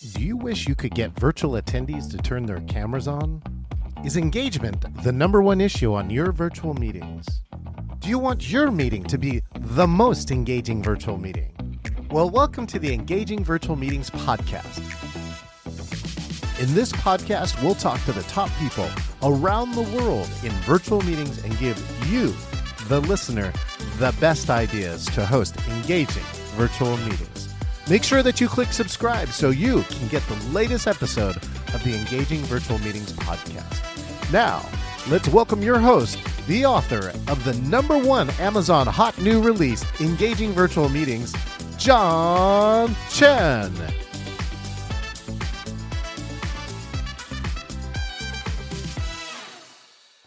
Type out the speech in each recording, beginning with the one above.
Do you wish you could get virtual attendees to turn their cameras on? Is engagement the number one issue on your virtual meetings? Do you want your meeting to be the most engaging virtual meeting? Well, welcome to the Engaging Virtual Meetings podcast. In this podcast, we'll talk to the top people around the world in virtual meetings and give you, the listener, the best ideas to host engaging virtual meetings. Make sure that you click subscribe so you can get the latest episode of the Engaging Virtual Meetings podcast. Now, let's welcome your host, the author of the #1 Amazon hot new release, Engaging Virtual Meetings, John Chen.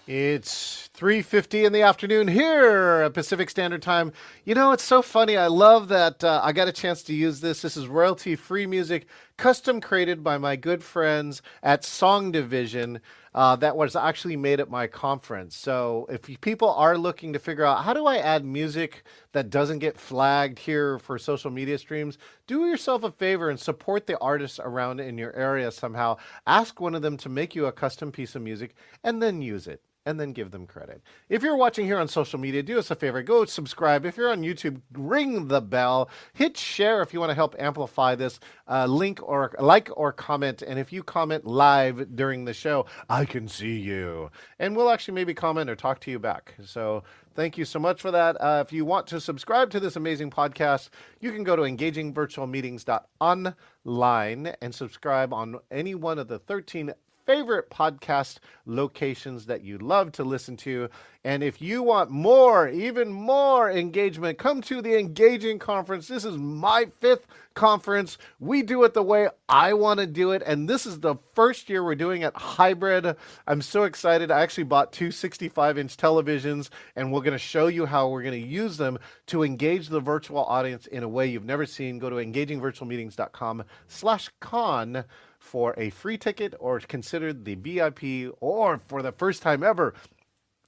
It's 3:50 in the afternoon here at Pacific Standard Time. You know, it's so funny. I love that I got a chance to use this. This is royalty-free music, custom created by my good friends at Song Division that was actually made at my conference. So if people are looking to figure out, how do I add music that doesn't get flagged here for social media streams, do yourself a favor and support the artists around in your area somehow. Ask one of them to make you a custom piece of music and then use it. And then give them credit. If you're watching here on social media, do us a favor, go subscribe. If you're on YouTube, ring the bell, hit share if you want to help amplify this, link or like or comment. And if you comment live during the show, I can see you. And we'll actually maybe comment or talk to you back. So thank you so much for that. If you want to subscribe to this amazing podcast, you can go to engagingvirtualmeetings.online and subscribe on any one of the 13 favorite podcast locations that you love to listen to. And if you want more, even more engagement, come to the Engaging Conference. This is my 5th conference. We do it the way I want to do it. And this is the first year we're doing it hybrid. I'm so excited. I actually bought 2 65-inch televisions, and we're going to show you how we're going to use them to engage the virtual audience in a way you've never seen. Go to engagingvirtualmeetings.com/con for a free ticket, or consider the VIP, or for the first time ever,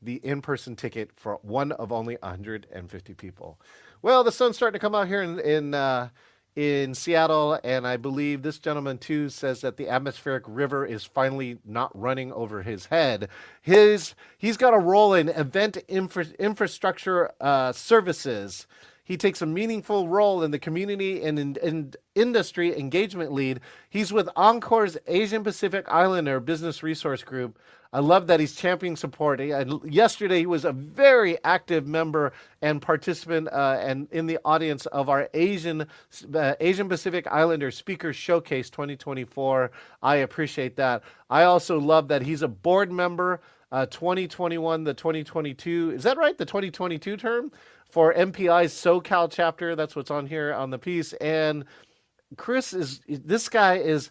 the in-person ticket for one of only 150 people. Well, the sun's starting to come out here in Seattle, and I believe this gentleman too says that the atmospheric river is finally not running over his head. He's got a role in event infrastructure services. He takes a meaningful role in the community and in industry engagement lead. He's with Encore's Asian Pacific Islander Business Resource Group. I love that he's championing support. Yesterday, he was a very active member and participant and in the audience of our Asian Pacific Islander Speaker Showcase 2024. I appreciate that. I also love that he's a board member 2021, the 2022. Is that right? The 2022 term? For MPI's SoCal chapter. That's what's on here on the piece. And this guy is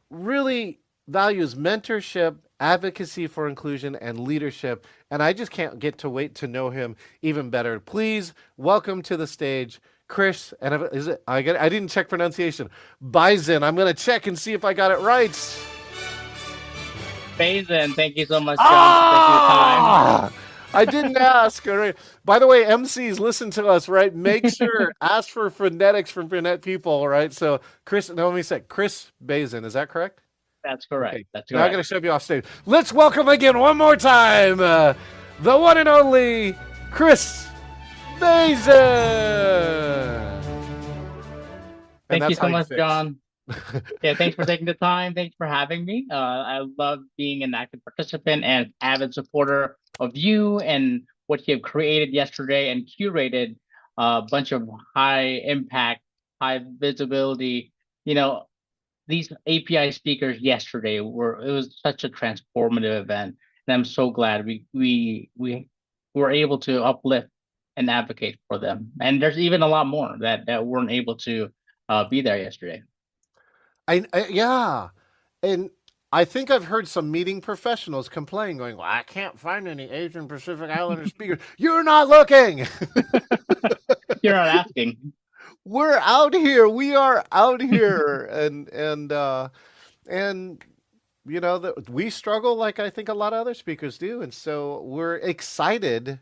really values mentorship, advocacy for inclusion, and leadership. And I just can't wait to know him even better. Please welcome to the stage, Khris. And I didn't check pronunciation. Baizen. I'm going to check and see if I got it right. Baizen. Thank you so much, John. Thank you for your time. I didn't ask. All right. By the way, MCs, listen to us, right? Make sure, ask for phonetics from Phonet people, right? So, Khris Baizen, is that correct? That's correct. Okay. That's now correct. I'm going to shove you off stage. Let's welcome again, one more time, the one and only Khris Baizen. Thank you so much, John. Yeah, thanks for taking the time. Thanks for having me. I love being an active participant and avid supporter of you and what you have created yesterday and curated a bunch of high impact, high visibility. You know, these API speakers yesterday it was such a transformative event, and I'm so glad we were able to uplift and advocate for them. And there's even a lot more that weren't able to be there yesterday. Yeah, and I think I've heard some meeting professionals complain, going, well, I can't find any Asian Pacific Islander speakers. You're not looking. You're not asking. We're out here. We are out here. and you know, we struggle like I think a lot of other speakers do. And so we're excited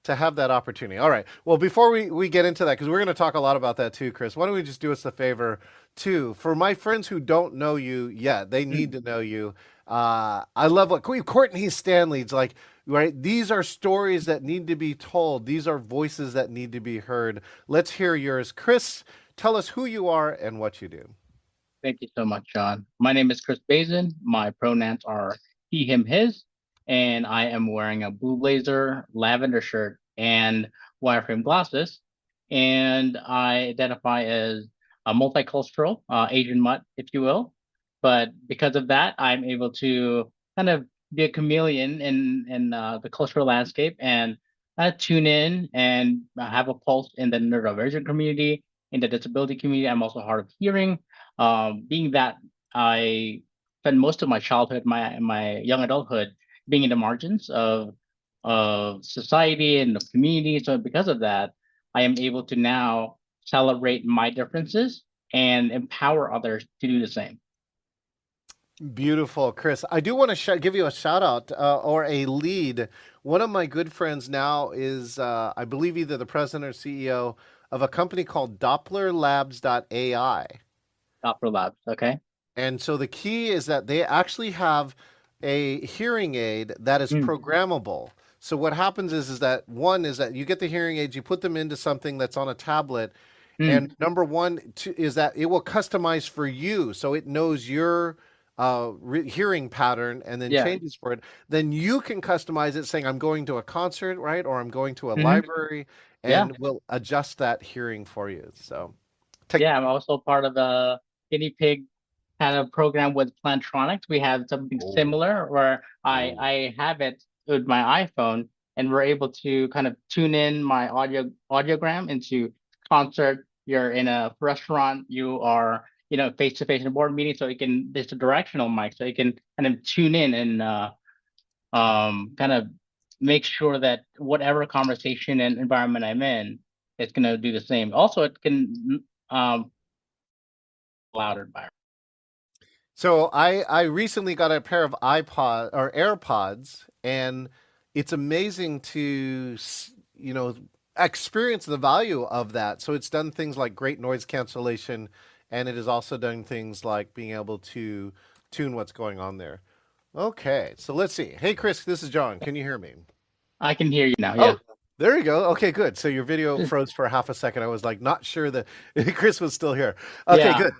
to have that opportunity. All right. Well, before we get into that, because we're going to talk a lot about that too, Khris, why don't we just do us a favor, too. For my friends who don't know you yet, they need to know you. I love what Courtney Stanley's like, right? These are stories that need to be told. These are voices that need to be heard. Let's hear yours. Khris, tell us who you are and what you do. Thank you so much, John. My name is Khris Baizen. My pronouns are he, him, his, and I am wearing a blue blazer, lavender shirt, and wireframe glasses. And I identify as a multicultural Asian mutt, if you will. But because of that, I'm able to kind of be a chameleon in the cultural landscape and tune in and have a pulse in the neurodivergent community, in the disability community. I'm also hard of hearing, being that I spent most of my childhood, my young adulthood, being in the margins of society and of community. So because of that, I am able to now celebrate my differences and empower others to do the same. Beautiful, Khris. I do want to give you a shout out or a lead. One of my good friends now is, I believe, either the president or CEO of a company called DopplerLabs.ai. Doppler Labs, okay? And so the key is that they actually have a hearing aid that is programmable. So what happens is that one is that you get the hearing aids, you put them into something that's on a tablet, and number one is that it will customize for you, so it knows your hearing pattern and then changes for it. Then you can customize it, saying I'm going to a concert, right, or I'm going to a library, and will adjust that hearing for you. So, yeah, I'm also part of the guinea pig kind of program with Plantronics. We have something similar where I have it with my iPhone, and we're able to kind of tune in my audiogram into concert. You're in a restaurant, you are, face to face in a board meeting, so there's a directional mic, so you can kind of tune in and kind of make sure that whatever conversation and environment I'm in, it's gonna do the same. Also, it can louder environment. So I recently got a pair of iPod or AirPods, and it's amazing to experience the value of that. So it's done things like great noise cancellation, and it has also done things like being able to tune what's going on there. Okay, so let's see. Hey, Khris, this is John. Can you hear me? I can hear you now. Oh, Yeah. there you go. Okay, good. So your video froze for half a second. I was like, not sure that Khris was still here. Okay, Yeah. good.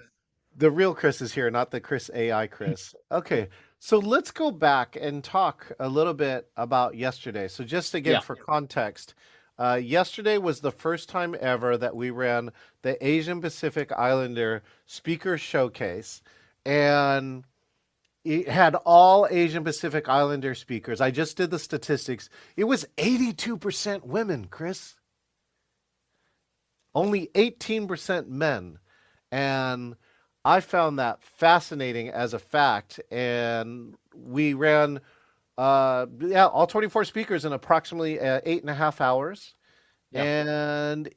The real Khris is here, not the Khris AI Khris. Okay, so let's go back and talk a little bit about yesterday. So just again, for context, yesterday was the first time ever that we ran the Asian Pacific Islander Speaker Showcase, and it had all Asian Pacific Islander speakers. I just did the statistics. It was 82% women, Khris. Only 18% men. And I found that fascinating as a fact. And we ran, all 24 speakers in approximately 8.5 hours. Yeah. And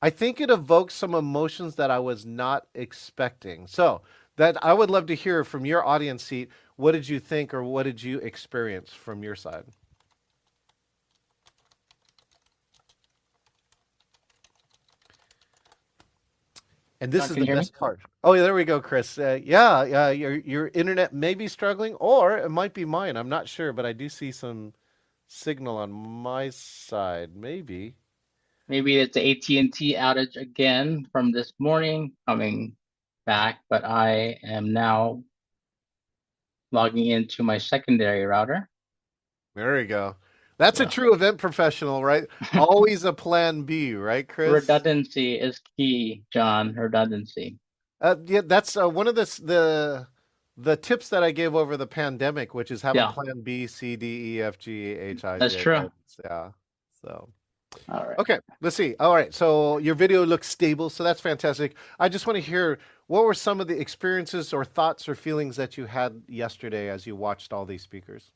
I think it evoked some emotions that I was not expecting. So that I would love to hear from your audience seat. What did you think, or what did you experience from your side? And this is the best part. Oh, yeah, there we go, Khris. Your internet may be struggling, or it might be mine. I'm not sure, but I do see some signal on my side. Maybe it's the AT&T outage again from this morning coming back, but I am now logging into my secondary router. There we go. That's a true event professional, right? Always a plan B, right, Khris? Redundancy is key, John. Redundancy. Yeah, that's one of the tips that I gave over the pandemic, which is have a plan B, C, D, E, F, G, H, I, J. That's true. Right? Yeah. So. All right. Okay, let's see. All right, so your video looks stable, so that's fantastic. I just want to hear, what were some of the experiences or thoughts or feelings that you had yesterday as you watched all these speakers?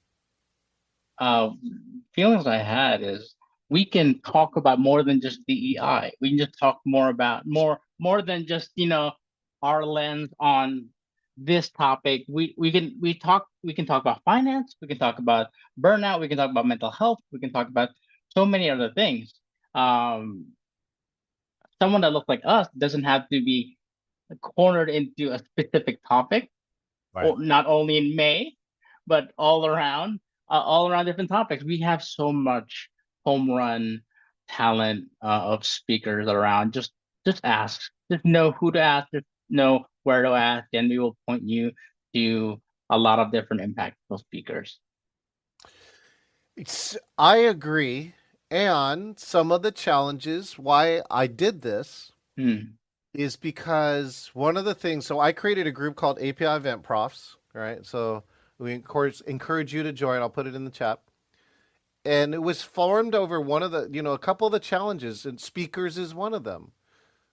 Feelings I had is we can talk about more than just DEI. We can just talk more about more than just our lens on this topic. We can talk about finance. We can talk about burnout. We can talk about mental health. We can talk about so many other things. Some someone that looks like us doesn't have to be cornered into a specific topic, Right. or not only in May, but all around different topics. We have so much home run talent of speakers around. Just ask, just know who to ask, just know where to ask, and we will point you to a lot of different impactful speakers. I agree. And some of the challenges why I did this Hmm. is because one of the things, so I created a group called API Event Profs, right? So we encourage you to join. I'll put it in the chat. And it was formed over one of the, a couple of the challenges, and speakers is one of them,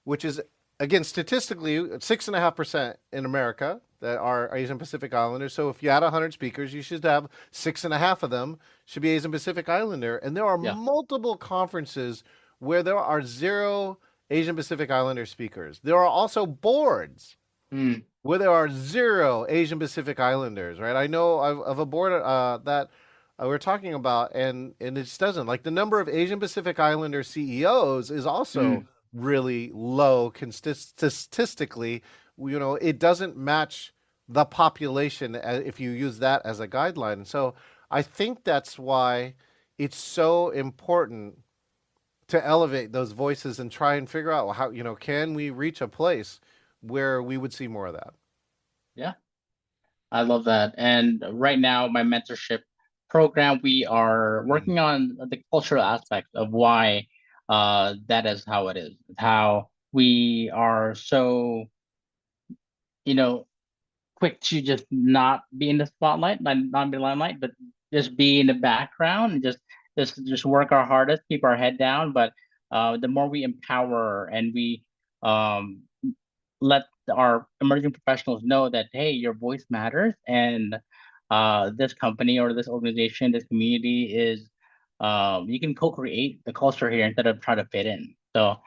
which is, again, statistically, 6.5% in America that are Asian Pacific Islanders. So if you had 100 speakers, you should have 6.5 of them should be Asian Pacific Islander. And there are Yeah. multiple conferences where there are 0 Asian Pacific Islander speakers. There are also boards where there are 0 Asian Pacific Islanders, right? I know of a board that we're talking about, and it just doesn't. Like the number of Asian Pacific Islander CEOs is also really low statistically. It doesn't match the population if you use that as a guideline. And so I think that's why it's so important to elevate those voices and try and figure out how, can we reach a place where we would see more of that. Yeah, I love that. And right now, my mentorship program, we are working on the cultural aspects of why that is how it is, how we are so, you know, quick to just not be in the spotlight, not be in the limelight, but just be in the background and just work our hardest, keep our head down. But the more we empower and we um, let our emerging professionals know that, hey, your voice matters, and this company or this organization, this community is you can co-create the culture here instead of trying to fit in. So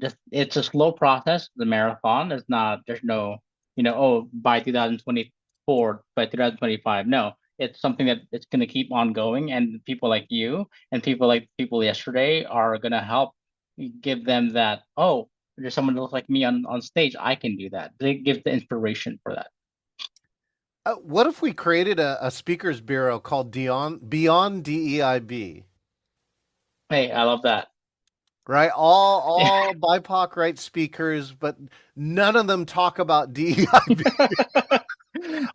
just it's a slow process. The marathon is not. There's no, oh, by 2024, by 2025. No, it's something that it's going to keep on going, and people like you and people yesterday are going to help give them that. Oh, there's someone that looks like me on stage. I can do that. They give the inspiration for that. What if we created a speakers bureau called Beyond DEIB? Hey, I love that. Right, all BIPOC right speakers, but none of them talk about DEIB.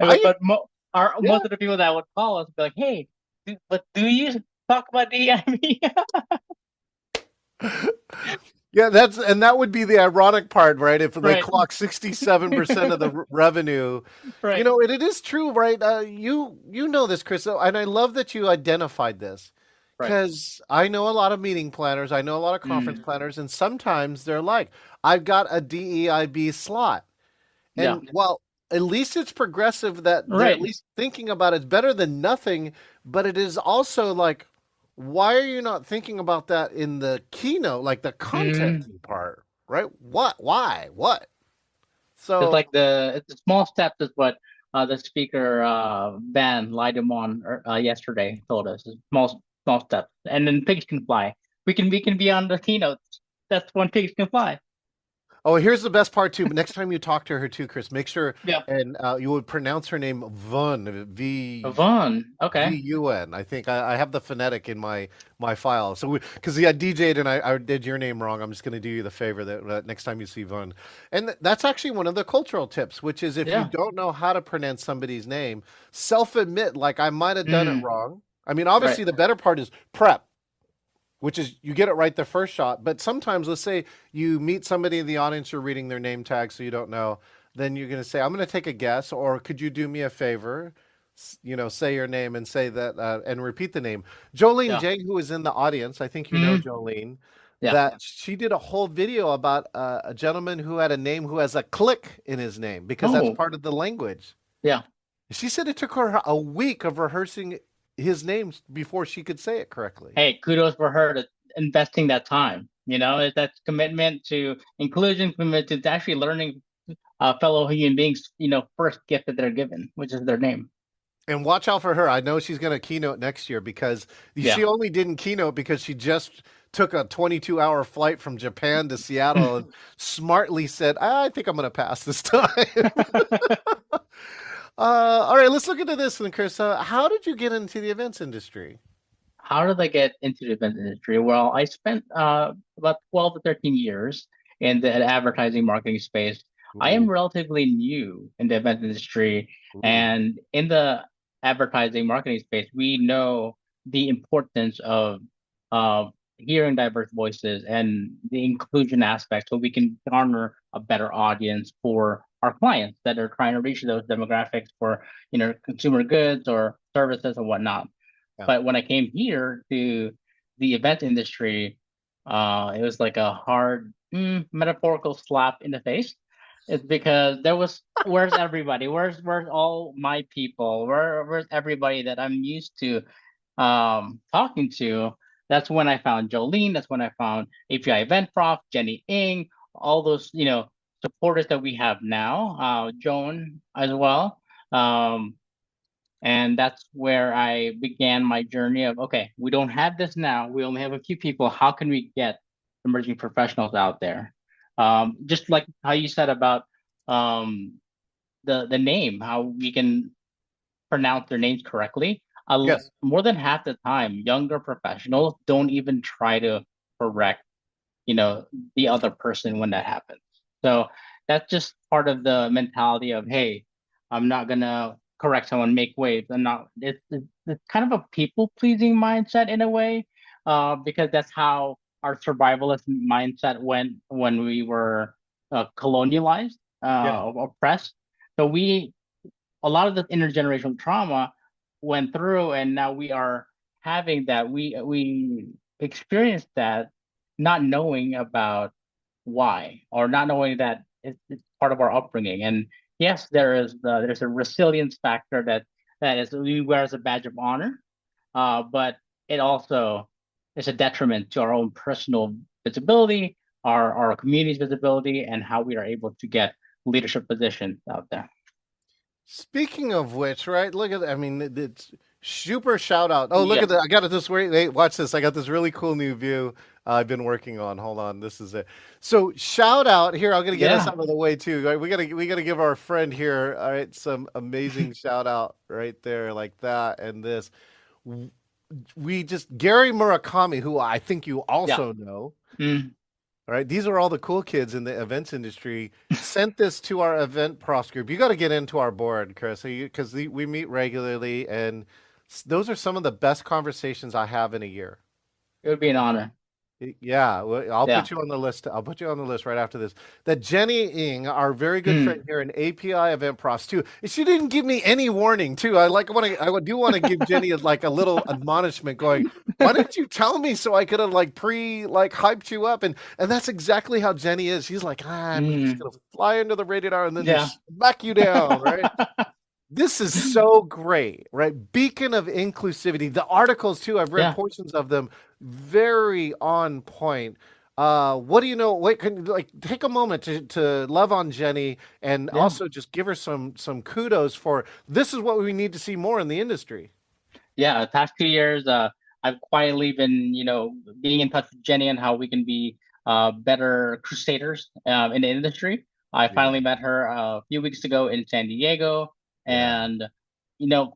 Most of the people that would call us be like, "Hey, but do you talk about DEIB?" Yeah, that would be the ironic part, right? If they Right. clock 67% of the revenue, Right. it is true, right? You know this, Khris, and I love that you identified this Right. because I know a lot of meeting planners, I know a lot of conference planners, and sometimes they're like, "I've got a DEIB slot," Yeah. and well, at least it's progressive that they're at Right. least thinking about it. It's better than nothing, but it is also like, why are you not thinking about that in the keynote, like the content part, right? What? Why? What? It's So, like it's a small steps is what the speaker Van Lydemon yesterday told us. It's small steps, and then pigs can fly. We can be on the keynotes. That's when pigs can fly. oh, here's the best part too. Next time you talk to her too, Khris, make sure Yeah. and you would pronounce her name Vun, Vaughn. Okay. VUN. I think I have the phonetic in my file. So because I DJ'd and I did your name wrong, I'm just going to do you the favor that next time you see Vun. And that's actually one of the cultural tips, which is if you don't know how to pronounce somebody's name, self-admit like I might have done it wrong. I mean, obviously the better part is prep, which is you get it right the first shot. But sometimes, let's say you meet somebody in the audience, you're reading their name tag, so you don't know. Then you're going to say, "I'm going to take a guess," or "Could you do me a favor?" Say your name and say that and repeat the name. Jolene Yeah. Jang, who is in the audience, I think you know Jolene, Yeah. that she did a whole video about a gentleman who had a name who has a click in his name because that's part of the language. Yeah. She said it took her a week of rehearsing his name before she could say it correctly. Hey, kudos for her to investing that time. That's commitment to inclusion, commitment to actually learning fellow human beings, first gift that they're given, which is their name. And watch out for her. I know she's going to keynote next year because she only didn't keynote because she just took a 22-hour flight from Japan to Seattle and smartly said, I think I'm going to pass this time. All right, let's look into this one, Khris. How did you get into the events industry? How did I get into the event industry? Well, I spent about 12 to 13 years in the advertising marketing space. I am Ooh, relatively new in the event industry, ooh, and in the advertising marketing space, we know the importance of hearing diverse voices and the inclusion aspect so we can garner a better audience for our clients that are trying to reach those demographics for, consumer goods or services and whatnot. yeah, But when I came here to the event industry, it was like a hard, metaphorical slap in the face. It's because where's everybody? Where's all my people? Where's everybody that I'm used to talking to? That's when I found Jolene. That's when I found API Event Prof, Jenny Ng, all those, supporters that we have now, Joan as well. And that's where I began my journey of, okay, we don't have this now. We only have a few people. How can we get emerging professionals out there? Just like how you said about um, the name, how we can pronounce their names correctly. yes, More than half the time, younger professionals don't even try to correct the other person when that happens. So that's just part of the mentality of, hey, I'm not gonna correct someone, make waves. And not it's kind of a people pleasing mindset in a way, because that's how our survivalist mindset went when we were colonialized, yeah. oppressed. So a lot of the intergenerational trauma went through, and now we are having that. We experienced that, not knowing about why, or not knowing that it's part of our upbringing. And yes, there's a resilience factor that is we wear as a badge of honor, but it also is a detriment to our own personal visibility, our community's visibility, and how we are able to get leadership positions out there. Speaking of which, right? Look at that. I mean, it's super shout out. Oh, look Yeah, at that. I got it this way. Hey, watch this. I got this really cool new view I've been working on. Hold on. This is it. So shout out here. I'm gonna get us yeah. out of the way too. Right? We gotta give our friend here, all right, some amazing shout out right there, like that and this. We just Gary Murakami, who I think you Yeah. also know. Mm, All right, these are all the cool kids in the events industry. Sent this to our event profs group. You got to get into our board, Khris, because we meet regularly, and those are some of the best conversations I have in a year. it would be an honor. Yeah, well, I'll Yeah. put you on the list. I'll put you on the list right after this. That Jenny Ng, our very good friend Mm, here in API Event Profs too. And she didn't give me any warning too. I do want to give Jenny like a little admonishment, going, "Why didn't you tell me so I could have like hyped you up?" And that's exactly how Jenny is. She's like, I'm just mm, gonna fly under the radar and then yeah. just smack you down, right? This is so great, right? Beacon of inclusivity. The articles too, I've read Yeah. portions of them, very on point. What do you know? Wait, can like take a moment to love on Jenny and Yeah. also just give her some kudos for this is what we need to see more in the industry. Yeah. The past 2 years, I've quietly been, being in touch with Jenny and how we can be better crusaders in the industry. I Yeah, finally met her a few weeks ago in San Diego, yeah. and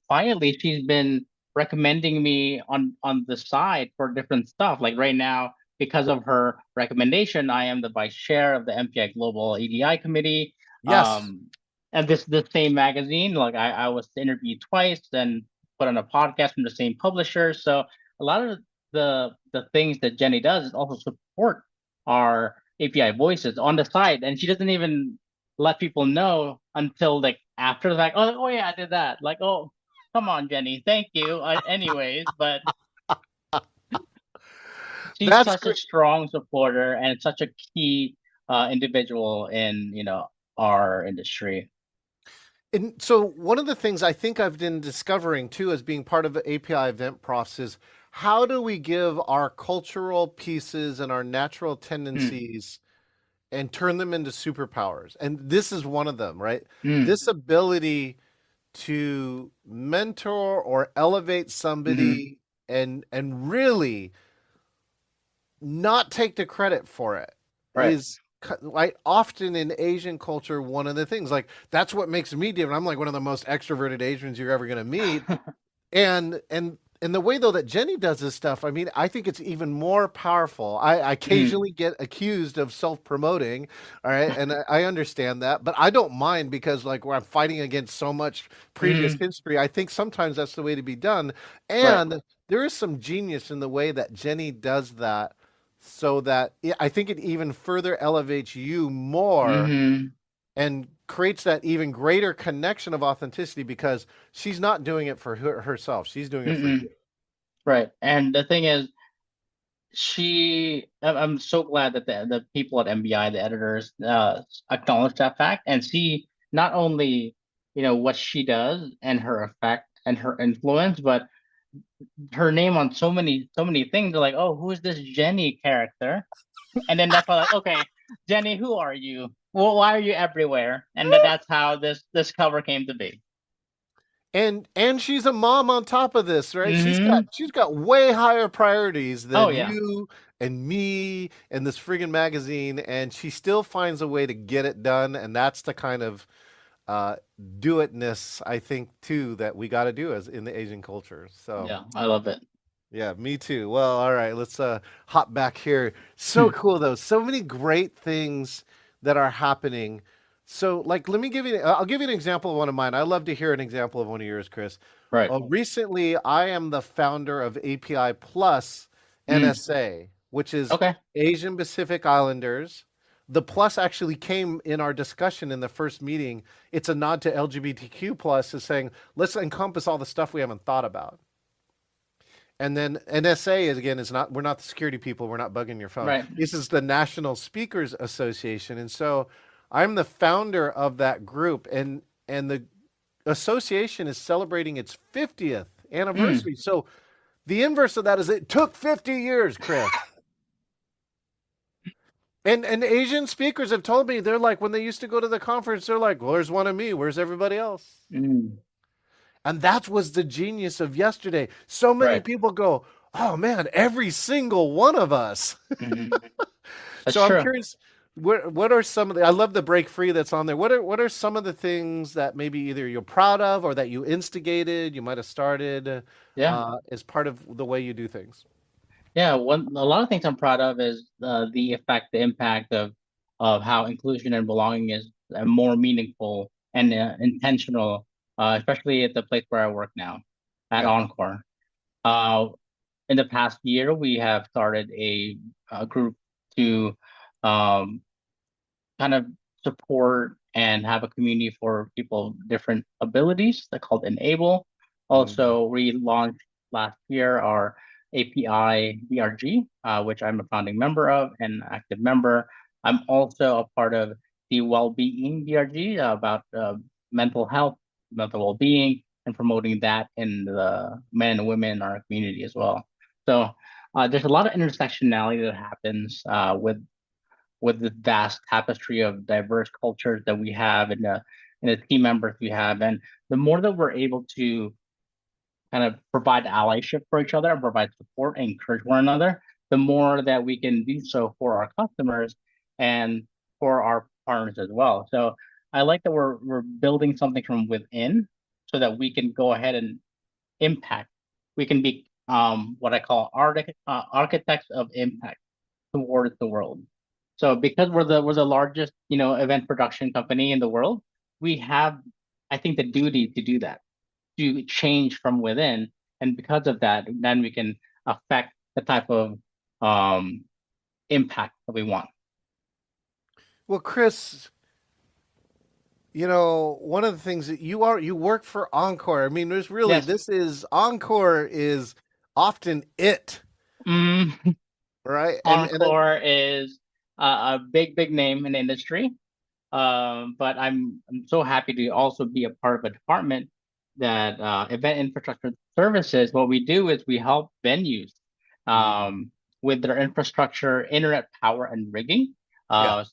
quietly she's been recommending me on the side for different stuff. Like right now, because of her recommendation, I am the vice chair of the MPI Global EDI committee. Yes. Um, and this same magazine, like I was interviewed twice and put on a podcast from the same publisher. So a lot of the things that Jenny does is also support our API voices on the side, and she doesn't even let people know until like after the fact. Oh, yeah, I did that. Like, oh, come on, Jenny, thank you. Anyways, but she's That's such a great. strong supporter and such a key individual in our industry. And so one of the things I think I've been discovering too as being part of the API event profs is how do we give our cultural pieces and our natural Mm, tendencies and turn them into superpowers? And this is one of them, right? mm, This ability to mentor or elevate mm, somebody and really not take the credit for it Right. is like often in Asian culture one of the things like that's what makes me different. I'm like one of the most extroverted Asians you're ever going to meet, and the way though that Jenny does this stuff, I mean, I think it's even more powerful. I Mm. occasionally get accused of self-promoting, all right, and I understand that, but I don't mind because like where I'm fighting against so much previous Mm. history, I think sometimes that's the way to be done. Right. And there is some genius in the way that Jenny does that, so that I think it even further elevates you more Mm-hmm. and creates that even greater connection of authenticity because she's not doing it for herself. She's doing it for you. Mm-mm. Right. And the thing is, I'm so glad that the people at MBI, the editors, acknowledge that fact and see not only, what she does and her effect and her influence, but her name on so many things. They're like, oh, who is this Jenny character? And then that's why, like, okay, Jenny, who are you? Well, why are you everywhere? And that's how this cover came to be. And she's a mom on top of this, right? Mm-hmm. She's got way higher priorities Oh than yeah. you and me and this friggin' magazine, and she still finds a way to get it done, and that's the kind of uh, do itness I think too that we got to do as in the Asian culture. So Yeah, I love it. yeah, me too. Well, all right, let's hop back here. So cool though. So many great things that are happening. So like let me give you I'll give you an example of one of mine. I love to hear an example of one of yours, Chris. Right. Recently I am the founder of API Plus Mm. NSA, which is Okay. Asian Pacific Islanders. The plus actually came in our discussion in the first meeting. It's a nod to LGBTQ plus is saying let's encompass all the stuff we haven't thought about. And then NSA is again is not we're not the security people, we're not bugging your phone. Right. This is the National Speakers Association. And so I'm the founder of that group and the association is celebrating its 50th Mm. anniversary. So the inverse of that is it took 50 years, Chris. And Asian speakers have told me they're like when they used to go to the conference, they're like, well, there's one of me, where's everybody else? Mm. And that was the genius of yesterday. So many Right. people go, oh man, every single one of us. Hmm. That's So I'm true. curious, what are some of the? I love the break free that's on there. What are some of the things that maybe either you're proud of or that you instigated, you might have started Yeah. as part of the way you do things? Yeah. A lot of things I'm proud of is the effect, the impact of how inclusion and belonging is more meaningful and intentional, especially at the place where I work now, at Yeah. Encore. Uh, in the past year, we have started a group to um, kind of support and have a community for people of different abilities. They're called Enable. Mm, Also, we launched last year our API BRG, which I'm a founding member of and active member. I'm also a part of the Well-being BRG about mental health, mental well-being, and promoting that in the men and women in our community as well. So there's a lot of intersectionality that happens with the vast tapestry of diverse cultures that we have and the team members we have. And the more that we're able to kind of provide allyship for each other and provide support and encourage one another, the more that we can do so for our customers and for our partners as well. So I like that we're building something from within so that we can go ahead and impact. We can be what I call architects of impact towards the world. So because we're the largest, event production company in the world, we have, I think, the duty to do that, to change from within. And because of that, then we can affect the type of um impact that we want. well, Chris, one of the things that you work for Encore. I mean, there's really Yes. this is Encore is often it, Mm, right? Encore is a big name in the industry. But I'm so happy to also be a part of a department that event infrastructure services. What we do is we help venues Mm, with their infrastructure, internet power and rigging, yeah. uh,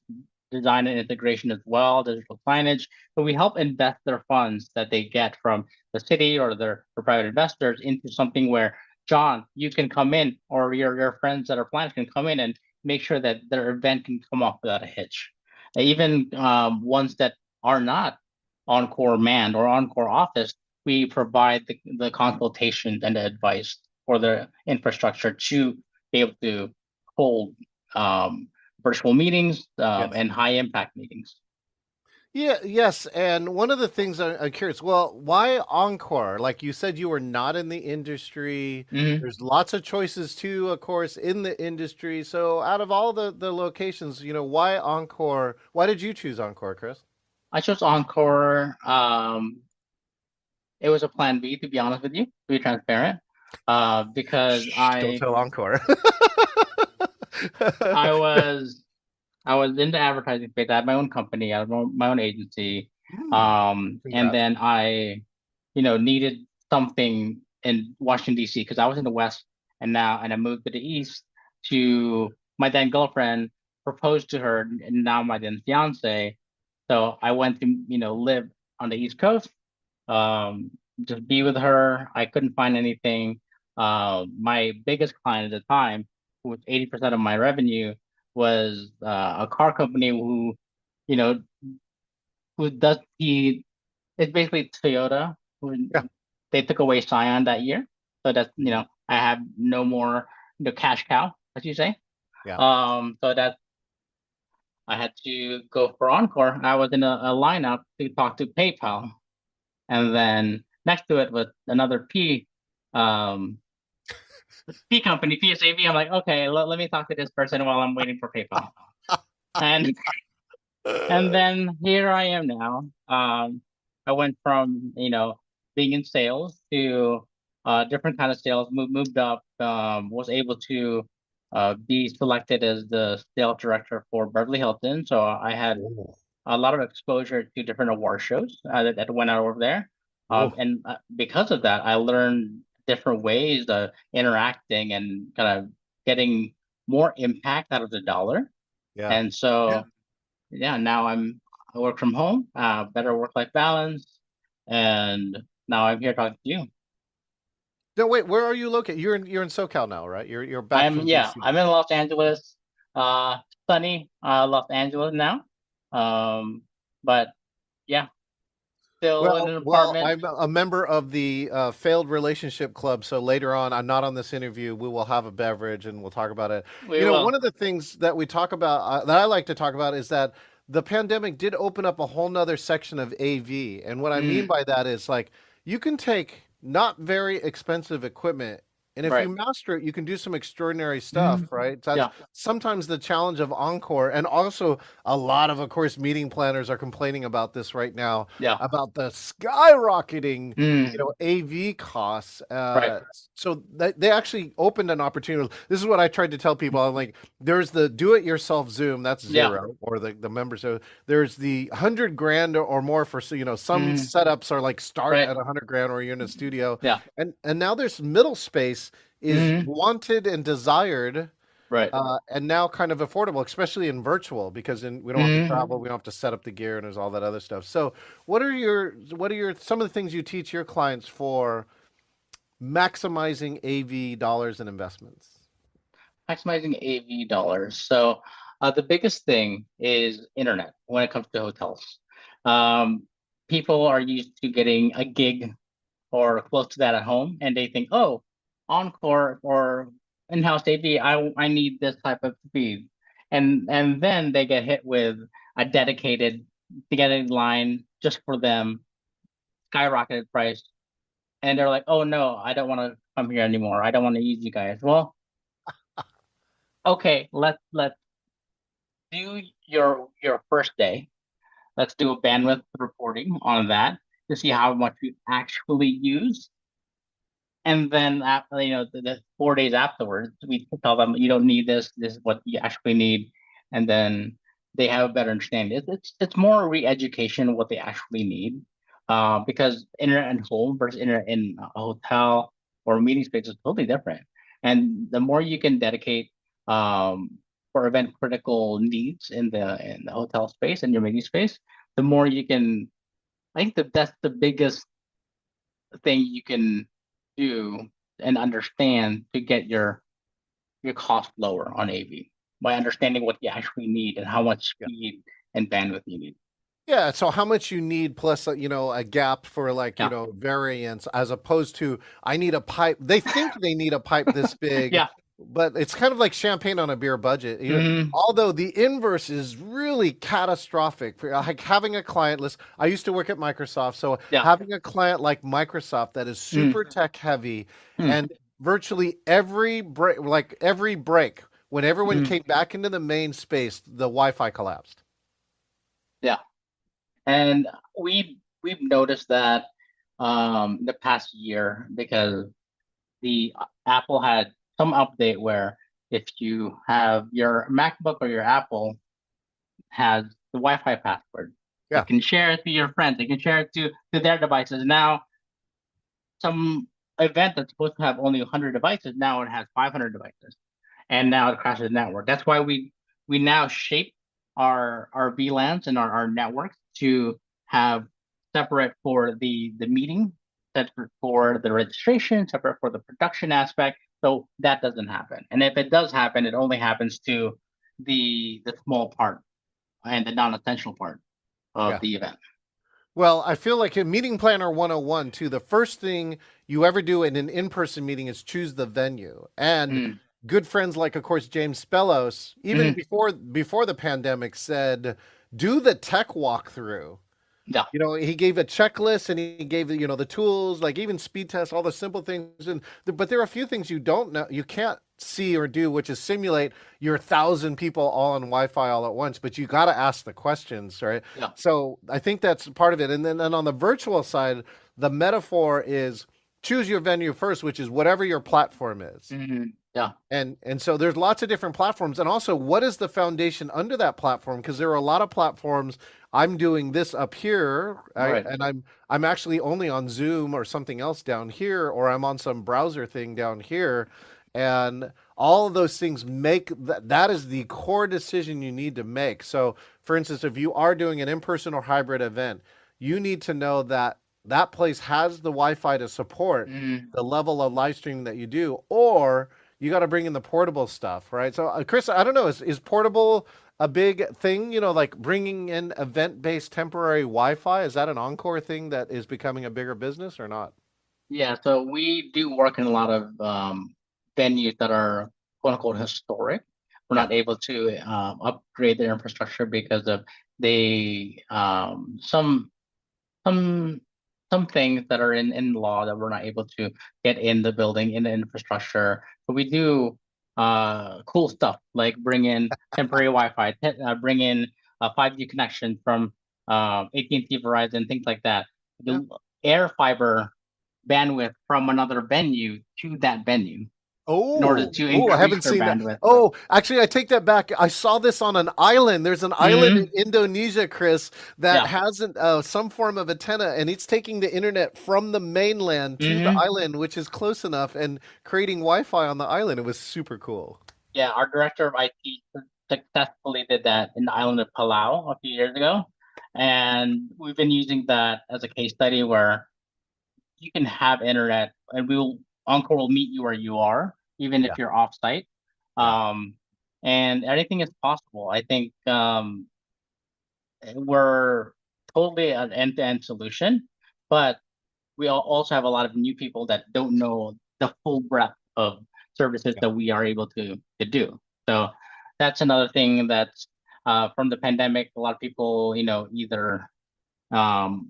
design and integration as well, digital signage. But we help invest their funds that they get from the city or their or private investors into something where John, you can come in, or your friends that are planners can come in and make sure that their event can come off without a hitch. Even ones that are not Encore manned or Encore office, we provide the consultation and the advice for the infrastructure to be able to hold virtual meetings Yes. and high impact meetings. Yeah, yes. And one of the things I'm curious, well, why Encore? Like you said, you were not in the industry. Hmm. There's lots of choices too, of course, in the industry. So out of all the locations, why Encore? Why did you choose Encore, Chris? I chose Encore. It was a plan B, to be honest with you, to be transparent, because Shh, don't tell Encore. I was I was in the advertising space. I had my own company. I had my own agency. Hmm. And Congrats. then I, needed something in Washington, D.C. because I was in the West and I moved to the East to my then girlfriend proposed to her and now my then fiance. So I went to, live on the East Coast, um, just be with her. I couldn't find anything. My biggest client at the time, who was 80% of my revenue, was a car company you know, who does it's basically Toyota, who Yeah, they took away Scion that year. So that's, I have no more, cash cow, as you say. yeah. So that I had to go for Encore. I was in a lineup to talk to PayPal. And then next to it was another um, P company, PSAV. I'm like, okay, let me talk to this person while I'm waiting for PayPal. And and then here I am now. I went from, being in sales to different kind of sales, moved up, was able to be selected as the sales director for Beverly Hilton. So I had Oh, a lot of exposure to different award shows that went out over there. oh, And because of that, I learned different ways of interacting and kind of getting more impact out of the dollar. yeah. And Yeah. so, yeah, now I work from home, better work-life balance, and now I'm here talking to you. No, wait, where are you located? You're in SoCal now, right? You're back from DC. I'm in Los Angeles, uh, sunny Los Angeles now. Um, but yeah, still in Well, an well, apartment. I'm a member of the failed relationship club. So later on, I'm not on this interview. We will have a beverage and we'll talk about it. We will. One of the things that we talk about, that I like to talk about, is that the pandemic did open up a whole nother section of AV. And what I mean Mm, by that is like you can take not very expensive equipment. And if you right. master it, you can do some extraordinary stuff, Mm, right? That's yeah. sometimes the challenge of Encore. And also, a lot of course, meeting planners are complaining about this right now Yeah. about the skyrocketing, Mm, AV costs. right. So they actually opened an opportunity. This is what I tried to tell people. I'm like, there's the do-it-yourself Zoom, that's Yeah. zero, or the members. So there's the 100 grand or more for, so some Mm, setups are like start right. at 100 grand, or you're in a studio, Yeah. and now there's middle space is Mm, wanted and desired, right. and now kind of affordable, especially in virtual, because we don't have to Mm, travel, we don't have to set up the gear, and there's all that other stuff. So, what are your some of the things you teach your clients for maximizing AV dollars and investments? maximizing AV dollars. So, the biggest thing is internet when it comes to hotels. Um, People are used to getting a gig or close to that at home, and they think, oh, Encore or in-house AV, I need this type of speed, and then they get hit with a dedicated line just for them, skyrocketed price, and they're like, oh no, I don't want to come here anymore. I don't want to use you guys. Well, okay, let's do your first day. Let's do a bandwidth reporting on that to see how much you actually use. And then after, the 4 days afterwards, we tell them you don't need this. This is what you actually need, and then they have a better understanding. It's more re-education of what they actually need, because internet at home versus internet in a hotel or a meeting space is totally different. And the more you can dedicate for event critical needs in the hotel space and your meeting space, the more you can. I think that's the biggest thing you can do and understand to get your cost lower on AV by understanding what you actually need and how much Yeah. speed and bandwidth you need. Yeah, so how much you need plus a gap for Yeah. variance as opposed to I need a pipe. They think they need a pipe this big, Yeah. but it's kind of like champagne on a beer budget. Mm, Although the inverse is really catastrophic for like having a client list. I used to work at Microsoft, so yeah. having a client like Microsoft that is Mm, super tech heavy mm, and virtually every break when everyone mm, came back into the main space, the Wi-Fi collapsed. yeah. And we've noticed that the past year because the Apple had some update where if you have your MacBook or your Apple has the Wi-Fi password, you Yeah. can share it to your friends. You can share it to their devices. Now, some event that's supposed to have only 100 devices now it has 500 devices, and now it crashes the network. That's why we now shape our VLANs and our networks to have separate for the meeting, separate for the registration, separate for the production aspect. So that doesn't happen. And if it does happen, it only happens to the small part and the non-essential part of Yeah. the event. Well, I feel like in Meeting Planner 101, too, the first thing you ever do in an in person meeting is choose the venue. And Mm, good friends like, of course, James Spellos, even mm, before the pandemic, said, do the tech walkthrough. yeah. He gave a checklist and he gave the tools, like even speed tests, all the simple things. But there are a few things you don't know, you can't see or do, which is simulate your 1,000 people all on Wi-Fi all at once. But you got to ask the questions, right? Yeah. So I think that's part of it. And then on the virtual side, the metaphor is choose your venue first, which is whatever your platform is. Yeah. And so there's lots of different platforms, and also what is the foundation under that platform? Because there are a lot of platforms. I'm doing this up here, Right. and I'm actually only on Zoom or something else down here, or I'm on some browser thing down here, and all of those things make that is the core decision you need to make. So, for instance, if you are doing an in-person or hybrid event, you need to know that that place has the Wi-Fi to support Mm, the level of live streaming that you do, or you got to bring in the portable stuff, right? So, Chris, I don't know, is portable a big thing? Like bringing in event-based temporary Wi-Fi. Is that an Encore thing that is becoming a bigger business or not? yeah. So we do work in a lot of venues that are quote unquote historic. We're Yeah, not able to upgrade their infrastructure because of they some some things that are in law that we're not able to get in the building in the infrastructure. But we do cool stuff like bring in temporary Wi-Fi, bring in a 5G connection from AT&T, Verizon, things like that. yeah. The air fiber bandwidth from another venue to that venue in order Oh, to I increase haven't their seen that. bandwidth. Oh, actually, I take that back. I saw this on an island. There's an island in Hmm. Indonesia, Chris, that Yeah. has some form of antenna, and it's taking the internet from the mainland to the Hmm. island, which is close enough, and creating Wi-Fi on the island. It was super cool. Yeah, our director of IT successfully did that in the island of Palau a few years ago. And we've been using that as a case study where you can have internet and Encore will meet you where you are, even Yeah, if you're off site. yeah, Um, and anything is possible. I think we're totally an end-to-end solution, but we also have a lot of new people that don't know the full breadth of services yeah. that we are able to do. So that's another thing that's from the pandemic. A lot of people, either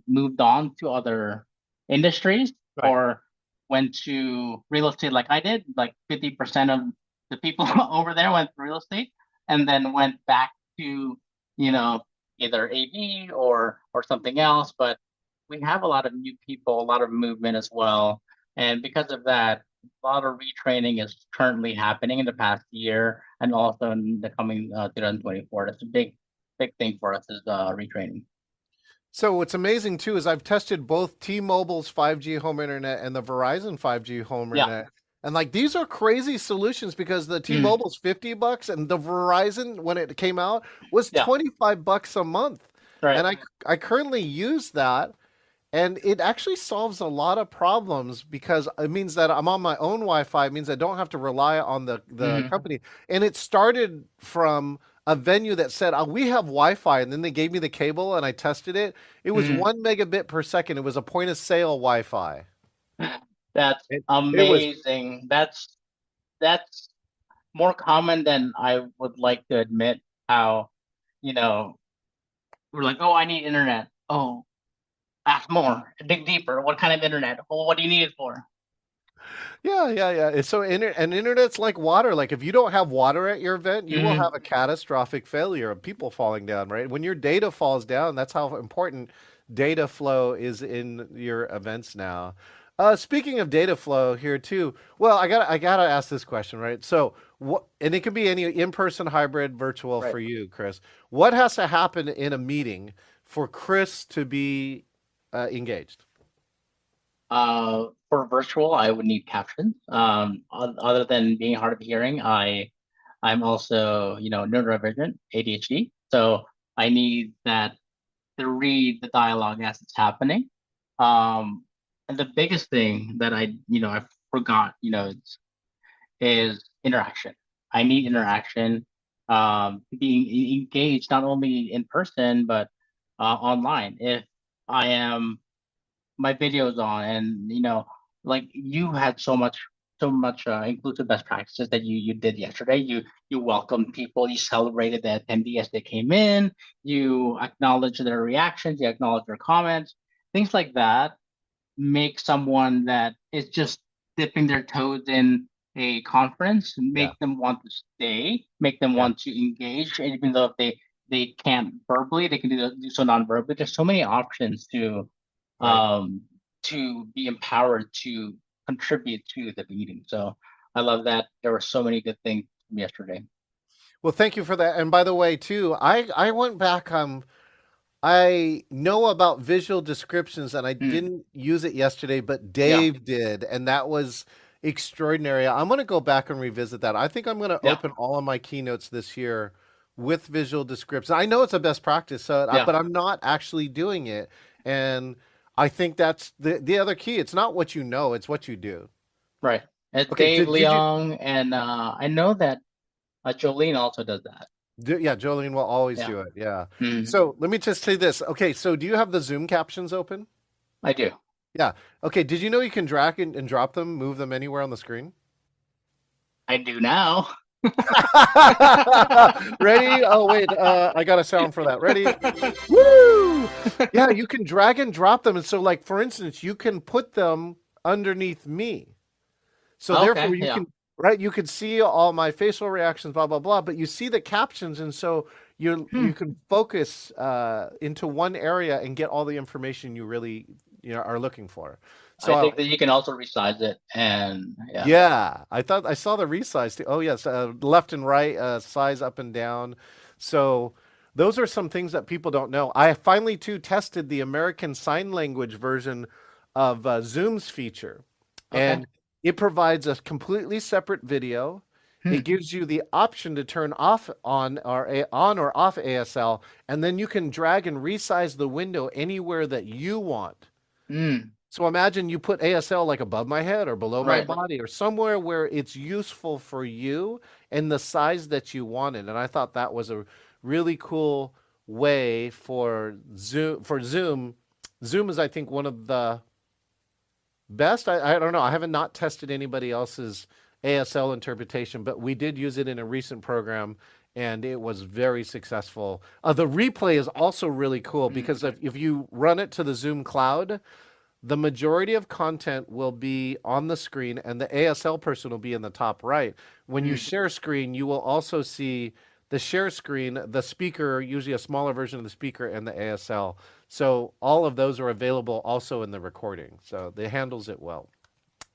moved on to other industries Right. or went to real estate like I did. Like 50% of the people over there went to real estate and then went back to, you know, either AV or something else. But we have a lot of new people, a lot of movement as well. And because of that, a lot of retraining is currently happening in the past year and also in the coming 2024. That's a big thing for us is retraining. So what's amazing too is I've tested both T-Mobile's 5G home internet and the Verizon 5G home Yeah. internet. And like these are crazy solutions because the Mm, T-Mobile's $50 and the Verizon when it came out was yeah. $25 a month. Right. And I currently use that And it actually solves a lot of problems because it means that I'm on my own Wi-Fi. It means I don't have to rely on the Hmm. company. And it started from a venue that said, oh, we have Wi-Fi. And then they gave me the cable and I tested it. It was Hmm. 1 megabit per second. It was a point of sale Wi-Fi. That's It was, amazing. That's more common than I would like to admit. How, you know, we're like, oh, I need internet. Oh, ask more, dig deeper. What kind of internet? Well, what do you need it for? yeah, yeah, yeah. And internet's like water. Like if you don't have water at your event, you will have Hmm. a catastrophic failure of people falling down, right? When your data falls down, that's how important data flow is in your events now. Speaking of data flow here too, well, I gotta ask this question, right? So what, and it could be any in-person, hybrid, virtual Right. for you, Chris. What has to happen in a meeting for Chris to be engaged? For virtual, I would need captions. Other than being hard of hearing, I'm also, neurodivergent, ADHD. So I need that to read the dialogue as it's happening. Um, and the biggest thing that I forgot, is interaction. I need interaction, being engaged not only in person but online. If I am my videos on, and like you had so much inclusive best practices that you did yesterday. You welcomed people, you celebrated the attendees as they came in, you acknowledged their reactions, you acknowledged their comments. Things like that make someone that is just dipping their toes in a conference, Yeah, make them want to stay, make them yeah, want to engage. And even though if they can't verbally, they can do so non-verbally. There's so many options right. um, to be empowered to contribute to the meeting. So I love that there were so many good things from yesterday. Well, thank you for that. And by the way, too, I went back. I know about visual descriptions, and I Hmm. didn't use it yesterday, but Yeah, Dave did, and that was extraordinary. I'm going to go back and revisit that. I think I'm going to yeah, open all of my keynotes this year with visual descriptions. I know it's a best practice, yeah, but I'm not actually doing it, and I think that's the other key. It's not what you know; it's what you do. right. It's Okay, Dave did you? Leong, and I know that Jolene also does that. Yeah, Jolene will always Yeah. do it. Yeah. Hmm. So let me just say this. Okay, so do you have the Zoom captions open? I do. Yeah. Okay. Did you know you can drag and drop them, move them anywhere on the screen? I do now. Ready? Oh, wait. I got a sound for that. Ready? Woo! Yeah, you can drag and drop them. And so, like, for instance, you can put them underneath me. So therefore Okay, you yeah. can, right, you can see all my facial reactions, blah, blah, blah, but you see the captions, and so you Hmm. can focus into one area and get all the information you really are looking for. So I think that you can also resize it, and yeah. yeah, I thought I saw the resize too. Oh yes, left and right, size up and down. So those are some things that people don't know. I finally too tested the American Sign Language version of Zoom's feature, Okay. and it provides a completely separate video. It Hmm. gives you the option to turn off on or off ASL, and then you can drag and resize the window anywhere that you want. Hmm. So imagine you put ASL like above my head or below my Right. body or somewhere where it's useful for you and the size that you wanted. And I thought that was a really cool way for Zoom. Zoom is, I think, one of the best. I don't know. I haven't not tested anybody else's ASL interpretation, but we did use it in a recent program and it was very successful. The replay is also really cool Hmm. because if you run it to the Zoom cloud, the majority of content will be on the screen and the ASL person will be in the top right. When you Hmm. share screen, you will also see the share screen, the speaker, usually a smaller version of the speaker, and the ASL. So all of those are available also in the recording. So it handles it well.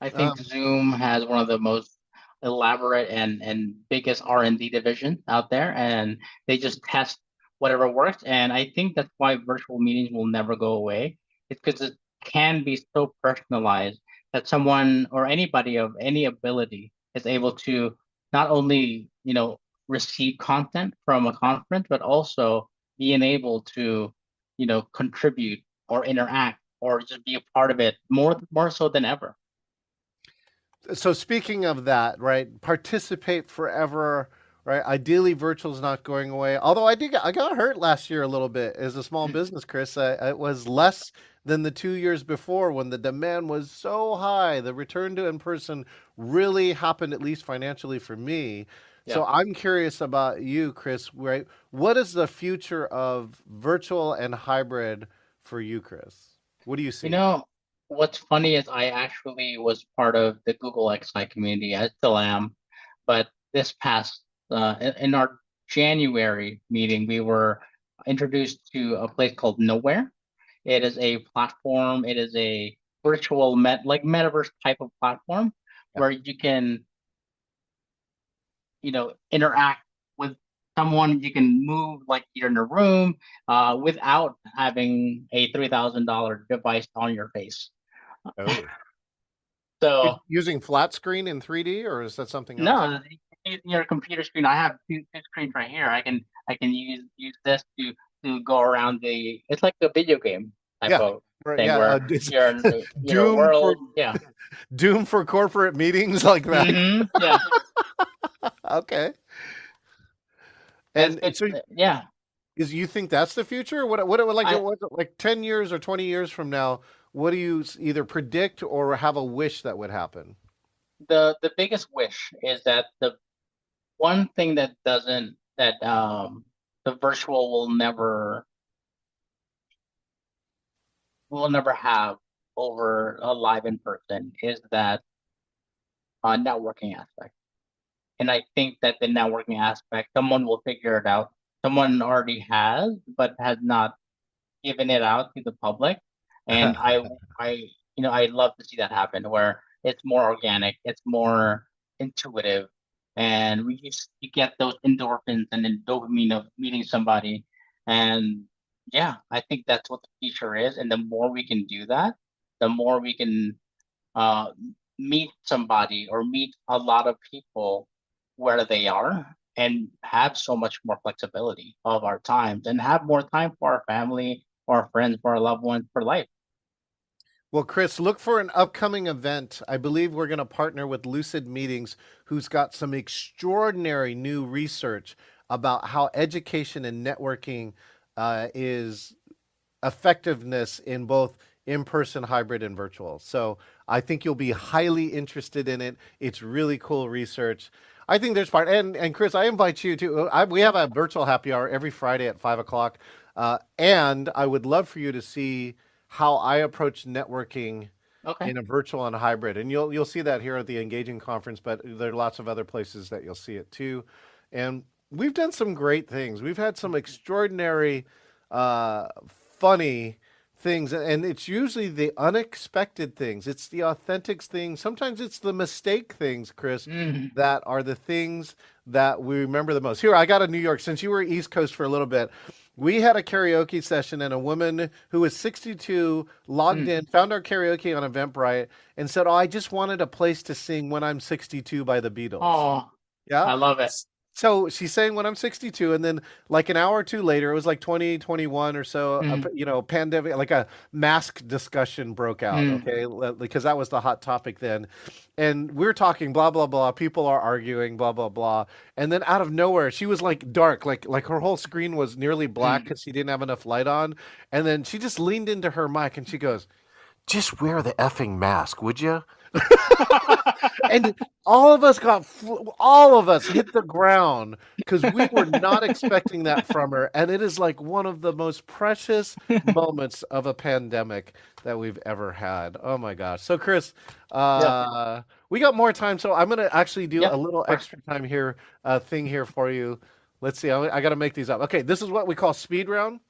I think Um, Zoom has one of the most elaborate and biggest R&D division out there, and they just test whatever works. And I think that's why virtual meetings will never go away. It's because it can be so personalized that someone or anybody of any ability is able to not only, receive content from a conference, but also being able to, contribute or interact or just be a part of it more so than ever. So speaking of that, right? Participate forever, right? Ideally, virtual is not going away. Although I got hurt last year a little bit as a small business, Chris. It was less than the 2 years before when the demand was so high. The return to in person really happened, at least financially for me. Yeah. So I'm curious about you, Chris. Right? What is the future of virtual and hybrid for you, Chris? What do you You see? know, what's funny is I actually was part of the Google XI community. I still am, but this past in our January meeting, we were introduced to a place called Nowhere. It is a platform. It is a virtual like metaverse type of platform Yeah. where you can, interact with someone. You can move like you're in a room without having a $3,000 device on your face. Oh. So Using flat screen in 3D, or is that something else? no, using your computer screen. I have two screens right here. I can use this to go around the. It's like a video game type Yeah, of right. thing Yeah, where it's you're in the Doom for world. Yeah. Doom for corporate meetings like that. Yeah. Okay. It's And it's so, yeah. is you think that's the future? I what like 10 years or 20 years from now? What do you either predict or have a wish that would happen? the biggest wish is that the one thing that doesn't that the virtual will never have over a live in person is that networking aspect. And I think that the networking aspect, someone will figure it out. Someone already has, but has not given it out to the public. And I, I love to see that happen where it's more organic, it's more intuitive, and you get those endorphins and then dopamine of meeting somebody. And yeah, I think that's what the future is. And the more we can do that, the more we can uh, meet somebody or meet a lot of people where they are and have so much more flexibility of our times and have more time for our family, for our friends, for our loved ones, for life. Well, Chris, look for an upcoming event. I believe we're going to partner with Lucid Meetings, who's got some extraordinary new research about how education and networking is effectiveness in both in-person, hybrid, and virtual. So I think you'll be highly interested in it. It's really cool research. I think there's part, and Chris, I invite you to. We have a virtual happy hour every Friday at 5 o'clock, and I would love for you to see how I approach networking Okay. in a virtual and hybrid, and you'll see that here at the Engaging Conference, but there are lots of other places that you'll see it too. And we've done some great things. We've had some extraordinary, funny things, and it's usually the unexpected things. It's the authentic things. Sometimes it's the mistake things, Chris, Mm, that are the things that we remember the most. Here, I got a New York. Since you were East Coast for a little bit, we had a karaoke session, and a woman who was 62 logged mm. in, found our karaoke on Eventbrite, and said, "Oh, I just wanted a place to sing When I'm 62 by the Beatles." Oh, Yeah. I love it. So she's saying when I'm 62, and then like an hour or two later, it was like 2021 or so, Mm, pandemic, like a mask discussion broke out, mm, okay? Because that was the hot topic then. And we're talking blah, blah, blah. People are arguing, blah, blah, blah. And then out of nowhere, she was like dark, like her whole screen was nearly black mm. because she didn't have enough light on. And then she just leaned into her mic and she goes, "Just wear the effing mask, would you?" And all of us hit the ground because we were not expecting that from her. And it is like one of the most precious moments of a pandemic that we've ever had. Oh my gosh. So, Chris, Yeah, we got more time. So, I'm going to actually do yeah, a little of course. extra time here, thing here for you. Let's see. I got to make these up. Okay. This is what we call speed round.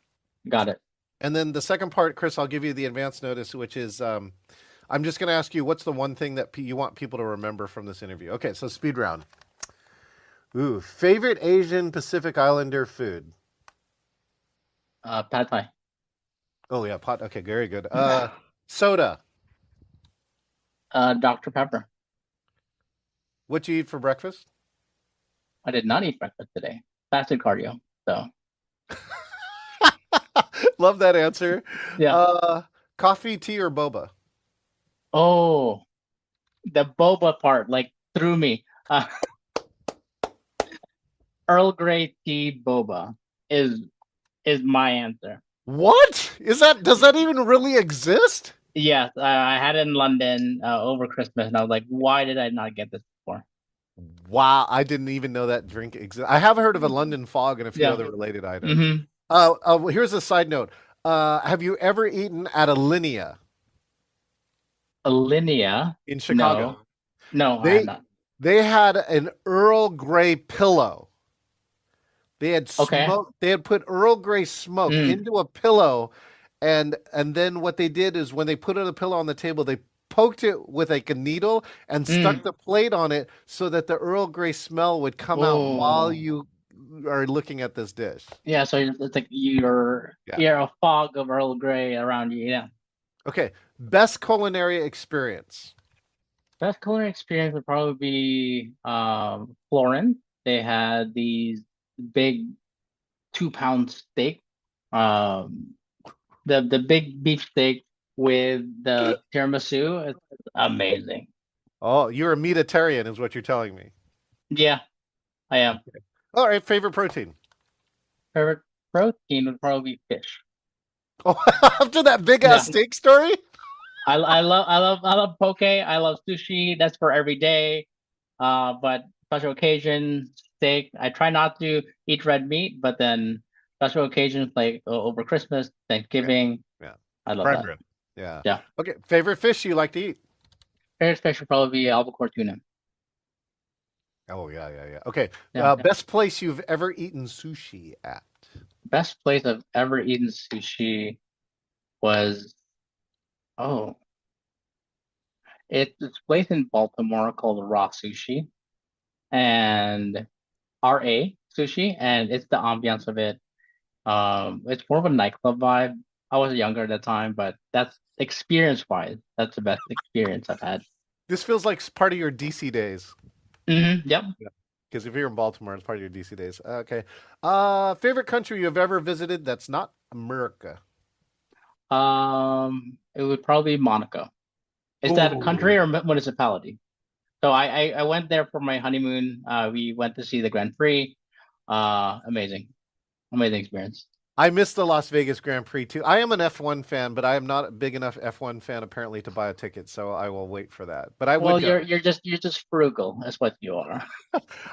Got it. And then the second part, Chris, I'll give you the advance notice, which is I'm just going to ask you what's the one thing that you want people to remember from this interview. Okay, so speed round. Ooh, favorite Asian Pacific Islander food. Pad Thai. Oh yeah, pot. Okay, very good. Soda. Dr. Pepper. What you eat for breakfast? I did not eat breakfast today. Fasted cardio. So Love that answer. yeah. Uh, Coffee, tea, or boba? Oh, the boba part like threw me. Earl Grey tea boba is is my answer. What is that? Does that even really exist? Yes, I had it in London over Christmas, and I was like, why did I not get this before? Wow, I didn't even know that drink exists. I have heard of a London fog and a few Yeah. other related items. Mm-hmm. Here's a side note. Have you ever eaten at a Linea Alinea? in Chicago? No. No, I have They not. they had an Earl Grey pillow. They had Okay. smoke. They had put Earl Grey smoke Mm. into a pillow, and then what they did is when they put the pillow on the table, they poked it with like a needle and stuck Mm. the plate on it so that the Earl Grey smell would come out while Oh. you are looking at this dish. Yeah, so it's like Yeah. you're a fog of Earl Grey around you. Yeah. Okay. Best culinary experience. Best culinary experience would probably be Florence. They had these big 2 pound steak. Um the big beef steak with the tiramisu. It's amazing. Oh, you're a meatitarian, is what you're telling me. Yeah, I am. All right. Favorite protein. Favorite protein would probably be fish. Oh, after that big ass Yeah. steak story. I love poke. I love sushi. That's for every day. But special occasion steak. I try not to eat red meat, but then special occasions like over Christmas, Yeah. Thanksgiving, Yeah. I love Prime that. rib. Yeah. Yeah. Okay. Favorite fish you like to eat? Favorite fish would probably be albacore tuna. Oh yeah, yeah, yeah. Okay. Yeah. Best place you've ever eaten sushi at? Best place I've ever eaten sushi was oh, it's a place in Baltimore called Raw Sushi and RA Sushi, and it's the ambiance of it. It's more of a nightclub vibe. I was younger at the time, but that's experience wise, that's the best experience I've had. This feels like part of your DC days. Yep. Yeah. Because if you're in Baltimore, it's part of your DC days. Okay. Favorite country you've ever visited that's not America? It would probably be Monaco. Is that a country Ooh. or municipality? So I went there for my honeymoon. We went to see the Grand Prix. Amazing, amazing experience. I missed the Las Vegas Grand Prix too. I am an F1 fan, but I am not a big enough F1 fan apparently to buy a ticket, so I will wait for that. But I would Well, go. you're just frugal. That's what you are.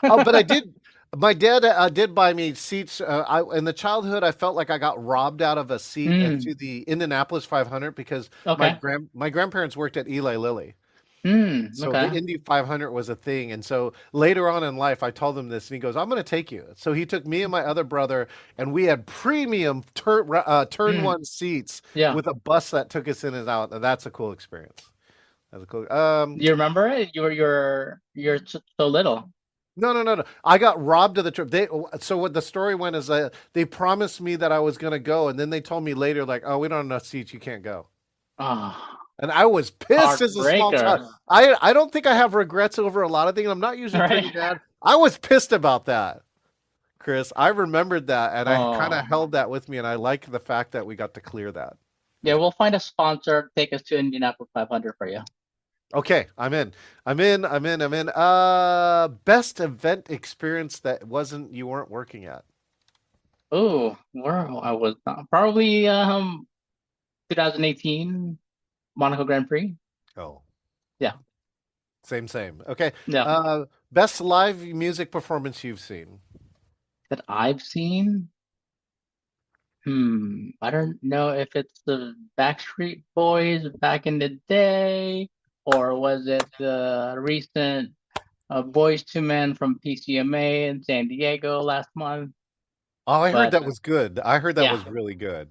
Oh, but I did. My dad did buy me seats. In the childhood, I felt like I got robbed out of a seat Mm, into the Indianapolis 500 because okay. my grandparents worked at Eli Lilly. So the Okay. Indy 500 was a thing. And so later on in life, I told him this, and he goes, "I'm going to take you." So he took me and my other brother, and we had premium turn Mm, one seats yeah. with a bus that took us in and out. And that's a cool experience. That's a cool. You remember it? You're so little. No, no, no, no. I got robbed of the trip. So what the story went is that they promised me that I was going to go, and then they told me later, like, "Oh, we don't have enough seats. You can't go." Ah, And I was pissed as a small child. heartbreaker. I don't think I have regrets over a lot of things. I'm not usually pretty Right? bad. I was pissed about that, Chris. I remembered that, and I kind of Oh, held that with me, and I like the fact that we got to clear that. yeah. We'll find a sponsor. Take us to Indianapolis 500 for you. Okay, I'm in. I'm in. I'm in. I'm in. Best event experience that wasn't you weren't working at. Oh, where I was not. Probably 2018 Monaco Grand Prix. Oh, Yeah. same, same. Okay. Yeah. Best live music performance you've seen. That I've seen. I don't know if it's the Backstreet Boys back in the day, or was it the recent Boys to Men from PCMA in San Diego last month? Oh, I heard But that was good. I heard that yeah, was really good.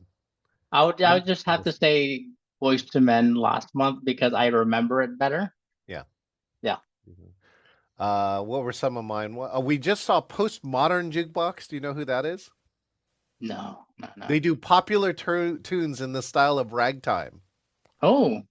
I would just have to say Boys to Men last month because I remember it better. Yeah. Yeah. Mhm. What were some of mine? We just saw Postmodern Jukebox. Do you know who that is? No, no, no. They do popular tunes in the style of ragtime. Oh,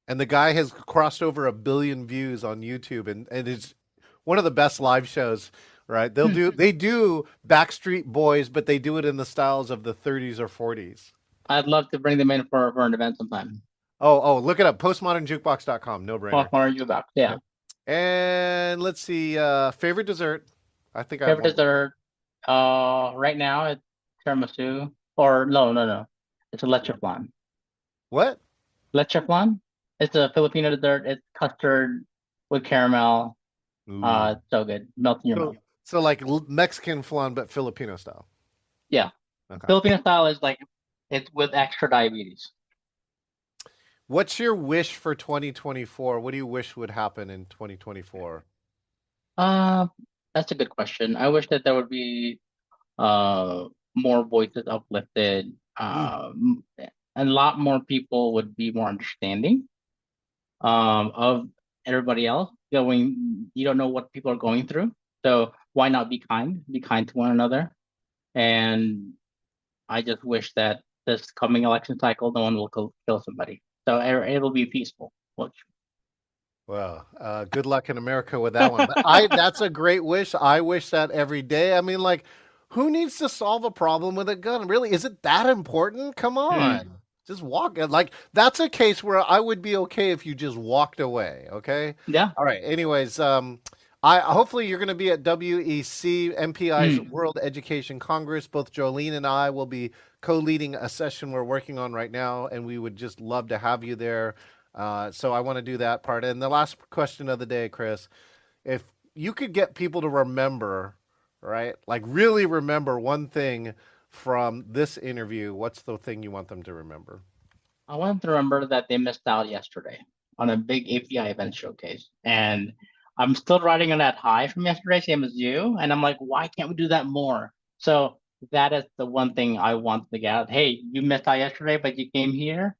And the guy has crossed over 1 billion views on YouTube, and it's one of the best live shows, right? They do Backstreet Boys, but they do it in the styles of the 30s or 40s. I'd love to bring them in for an event sometime. Look it up. Postmodernjukebox.com. No brainer. Postmodern Jukebox, yeah. And let's see. Favorite dessert. I think I have Favorite one. dessert. Right now it's tiramisu. Or no. It's a leche flan. What? Leche flan. It's a Filipino dessert. It's custard with caramel. Ooh. It's so good. Melts in your mouth. So like Mexican flan, but Filipino style. Yeah. Okay. Filipino style is like it's with extra diabetes. What's your wish for 2024? What do you wish would happen in 2024? That's a good question. I wish that there would be more voices uplifted. A lot more people would be more understanding of everybody else. You don't know what people are going through, so why not be kind? Be kind to one another. And I just wish that this coming election cycle, no one will kill somebody. So it'll be peaceful. Well, good luck in America with that one. But that's a great wish. I wish that every day. I mean, like, who needs to solve a problem with a gun? Really? Is it that important? Come on. Just walk. Like, that's a case where I would be okay if you just walked away. Okay. Yeah. All right. Anyways, hopefully you're going to be at WEC MPI's World Education Congress. Both Jolene and I will be co-leading a session we're working on right now, and we would just love to have you there. So I want to do that part. And the last question of the day, Khris, if you could get people to remember, right, like really remember one thing from this interview, what's the thing you want them to remember? I want them to remember that they missed out yesterday on a big API event showcase. And I'm still riding on that high from yesterday, same as you. And I'm like, why can't we do that more? So that is the one thing I want to get out. Hey, you missed out yesterday, but you came here.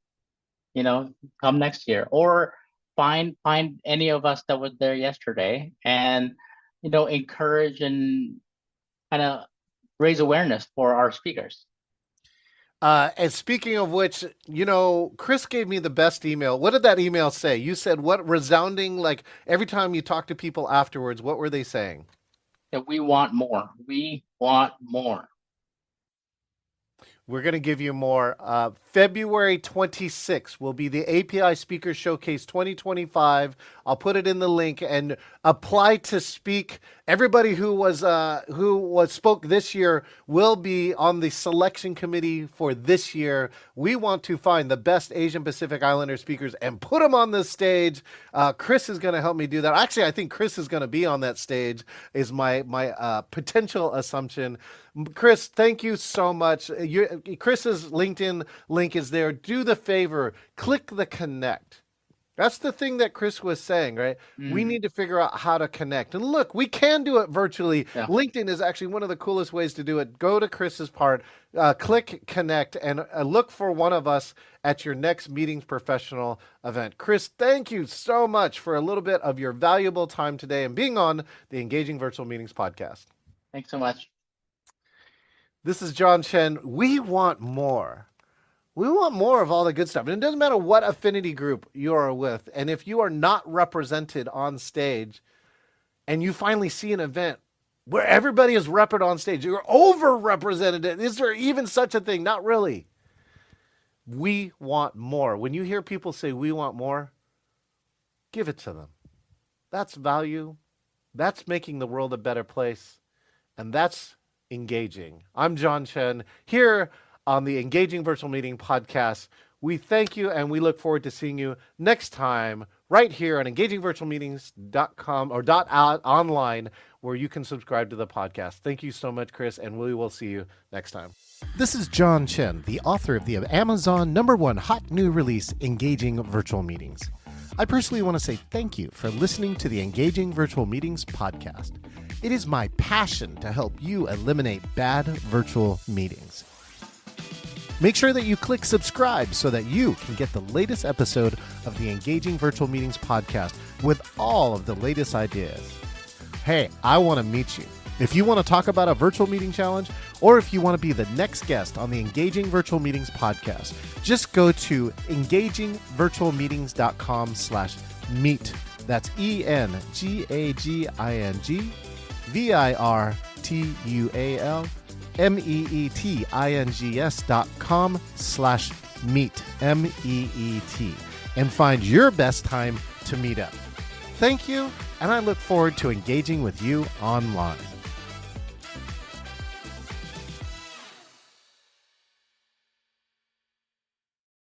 Come next year, or find any of us that was there yesterday, and encourage and kind of raise awareness for our speakers. And speaking of which, Khris gave me the best email. What did that email say? You said what resounding, like every time you talk to people afterwards, what were they saying? That we want more. We want more. We're going to give you more. February 26th will be the API Speaker Showcase 2025. I'll put it in the link, and apply to speak. Everybody who spoke this year will be on the selection committee for this year. We want to find the best Asian Pacific Islander speakers and put them on the stage. Khris is going to help me do that. Actually, I think Khris is going to be on that stage, is my potential assumption. Khris, thank you so much. Chris's LinkedIn link is there. Do the favor, click the connect. That's the thing that Khris was saying, right? We need to figure out how to connect. And look, we can do it virtually. Yeah. LinkedIn is actually one of the coolest ways to do it. Go to Chris's part, click connect, and look for one of us at your next Meetings Professional event. Khris, thank you so much for a little bit of your valuable time today and being on the Engaging Virtual Meetings podcast. Thanks so much. This is John Chen. We want more. We want more of all the good stuff. And it doesn't matter what affinity group you are with. And if you are not represented on stage and you finally see an event where everybody is represented on stage, you're overrepresented. Is there even such a thing? Not really. We want more. When you hear people say we want more, give it to them. That's value. That's making the world a better place. And that's engaging. I'm John Chen here on the Engaging Virtual Meeting podcast. We thank you and we look forward to seeing you next time right here on engagingvirtualmeetings.com or .online, where you can subscribe to the podcast. Thank you so much, Khris, and we will see you next time. This is John Chen, the author of the Amazon #1 hot new release, Engaging Virtual Meetings. I personally want to say thank you for listening to the Engaging Virtual Meetings podcast. It is my passion to help you eliminate bad virtual meetings. Make sure that you click subscribe so that you can get the latest episode of the Engaging Virtual Meetings podcast with all of the latest ideas. Hey, I want to meet you. If you want to talk about a virtual meeting challenge, or if you want to be the next guest on the Engaging Virtual Meetings podcast, just go to engagingvirtualmeetings.com/meet. That's ENGAGING VIRTUAL meetings.com/meet, MEET, and find your best time to meet up. Thank you, and I look forward to engaging with you online.